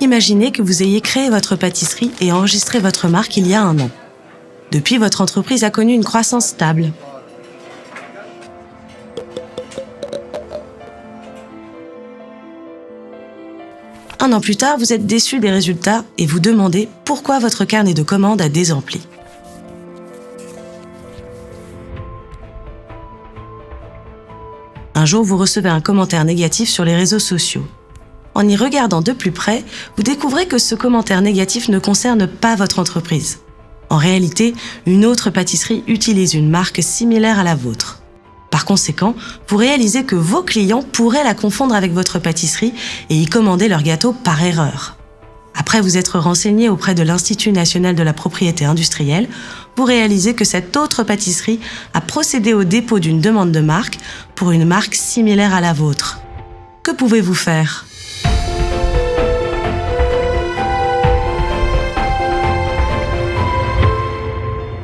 Imaginez que vous ayez créé votre pâtisserie et enregistré votre marque il y a 1 an. Depuis, votre entreprise a connu une croissance stable. Un an plus tard, vous êtes déçu des résultats et vous demandez pourquoi votre carnet de commandes a désempli. Un jour, vous recevez un commentaire négatif sur les réseaux sociaux. En y regardant de plus près, vous découvrez que ce commentaire négatif ne concerne pas votre entreprise. En réalité, une autre pâtisserie utilise une marque similaire à la vôtre. Par conséquent, vous réalisez que vos clients pourraient la confondre avec votre pâtisserie et y commander leur gâteau par erreur. Après vous être renseigné auprès de l'Institut national de la propriété industrielle, vous réalisez que cette autre pâtisserie a procédé au dépôt d'une demande de marque pour une marque similaire à la vôtre. Que pouvez-vous faire ?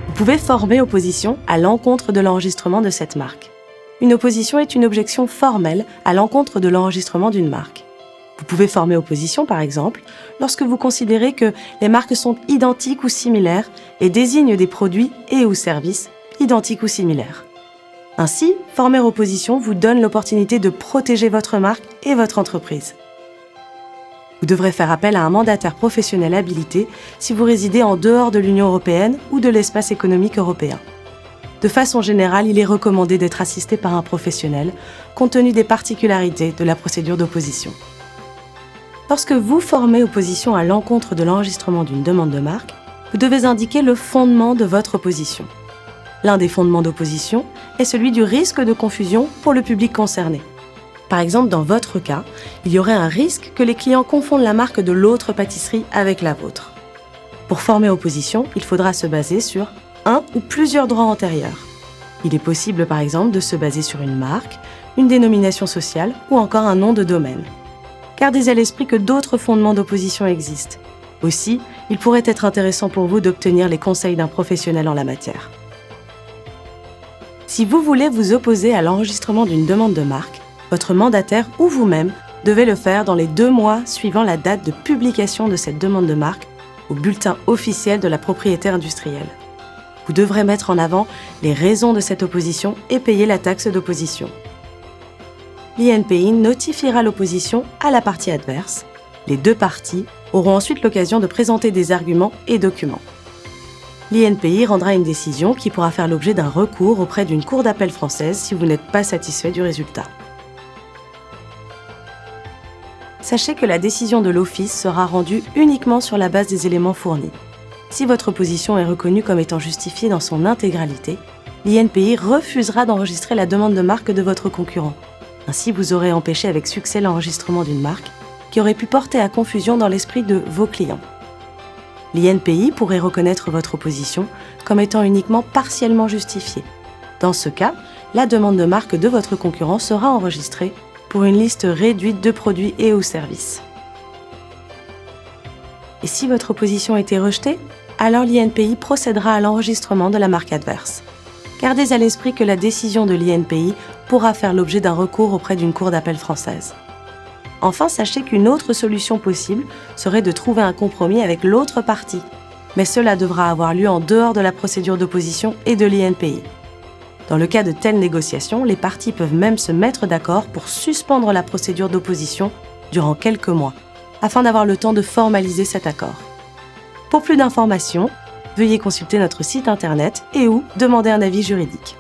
Vous pouvez former opposition à l'encontre de l'enregistrement de cette marque. Une opposition est une objection formelle à l'encontre de l'enregistrement d'une marque. Vous pouvez former opposition, par exemple, lorsque vous considérez que les marques sont identiques ou similaires et désignent des produits et/ou services identiques ou similaires. Ainsi, former opposition vous donne l'opportunité de protéger votre marque et votre entreprise. Vous devrez faire appel à un mandataire professionnel habilité si vous résidez en dehors de l'Union européenne ou de l'espace économique européen. De façon générale, il est recommandé d'être assisté par un professionnel, compte tenu des particularités de la procédure d'opposition. Lorsque vous formez opposition à l'encontre de l'enregistrement d'une demande de marque, vous devez indiquer le fondement de votre opposition. L'un des fondements d'opposition est celui du risque de confusion pour le public concerné. Par exemple, dans votre cas, il y aurait un risque que les clients confondent la marque de l'autre pâtisserie avec la vôtre. Pour former opposition, il faudra se baser sur un ou plusieurs droits antérieurs. Il est possible, par exemple, de se baser sur une marque, une dénomination sociale ou encore un nom de domaine. Gardez à l'esprit que d'autres fondements d'opposition existent. Aussi, il pourrait être intéressant pour vous d'obtenir les conseils d'un professionnel en la matière. Si vous voulez vous opposer à l'enregistrement d'une demande de marque, votre mandataire ou vous-même devez le faire dans les 2 mois suivant la date de publication de cette demande de marque au bulletin officiel de la propriété industrielle. Vous devrez mettre en avant les raisons de cette opposition et payer la taxe d'opposition. L'INPI notifiera l'opposition à la partie adverse. Les 2 parties auront ensuite l'occasion de présenter des arguments et documents. L'INPI rendra une décision qui pourra faire l'objet d'un recours auprès d'une cour d'appel française si vous n'êtes pas satisfait du résultat. Sachez que la décision de l'Office sera rendue uniquement sur la base des éléments fournis. Si votre opposition est reconnue comme étant justifiée dans son intégralité, l'INPI refusera d'enregistrer la demande de marque de votre concurrent. Ainsi, vous aurez empêché avec succès l'enregistrement d'une marque qui aurait pu porter à confusion dans l'esprit de vos clients. L'INPI pourrait reconnaître votre opposition comme étant uniquement partiellement justifiée. Dans ce cas, la demande de marque de votre concurrent sera enregistrée pour une liste réduite de produits et/ou services. Et si votre opposition était rejetée, alors l'INPI procédera à l'enregistrement de la marque adverse. Gardez à l'esprit que la décision de l'INPI pourra faire l'objet d'un recours auprès d'une cour d'appel française. Enfin, sachez qu'une autre solution possible serait de trouver un compromis avec l'autre partie, mais cela devra avoir lieu en dehors de la procédure d'opposition et de l'INPI. Dans le cas de telles négociations, les parties peuvent même se mettre d'accord pour suspendre la procédure d'opposition durant quelques mois, afin d'avoir le temps de formaliser cet accord. Pour plus d'informations, veuillez consulter notre site internet et/ou demander un avis juridique.